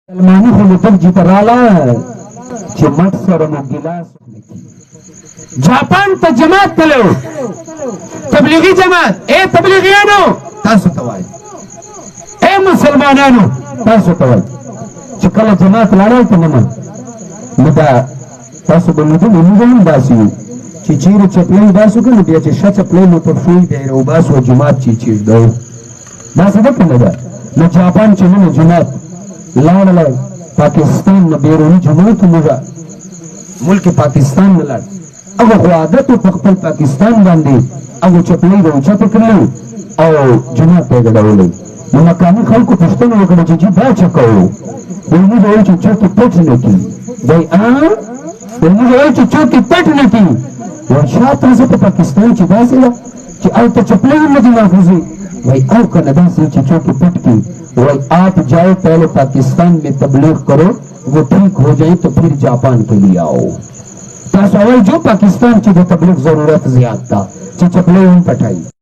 سلمانی خو موټر جی تراله چې مټ سره مو ګیلاس جاپان ته جماعت تلو تبلیغی جماعت تبلیغیانو تاسو ته وایي مسلمانانو تاسو ته وایي چې کله جماعت لاړل ته نه نو دا تاسو به لیدلي موږ هم داسې یو چې چیرې چپلۍ باسو که نو بیا چې ښه چپلۍ مو پر ښوی بیا یې راوباسو جومات چې چیږدو داسې ده که نه ده نو جاپان چې نن جماعت لاړله پاکستان نه بیروني جماعت موږ ملک پاکستان نه لاړ هغه خو عادت په خپل پاکستان باندې هغه چپلۍ به اوچتې کړلې او جماعت ته یې ګډولی نو مقامي خلکو پوښتنه وکړه چې جي دا څه کوو وایي موږ وایو چې څوک یې پټ نه کړي وایي موږ وایو چې څوک یې پټ نه کړي وایي شاته زه په پاکستان چې داسې ده چې هلته چپلۍ هم نه دي محفوظې वही अब कनाडा से चीजों की पट की वही आप जाओ पहले पाकिस्तान में तबलीग करो वो ठीक हो जाए तो फिर जापान के लिए आओ तो सवाल जो पाकिस्तान की तबलीग जरूरत ज्यादा था चपले पठाई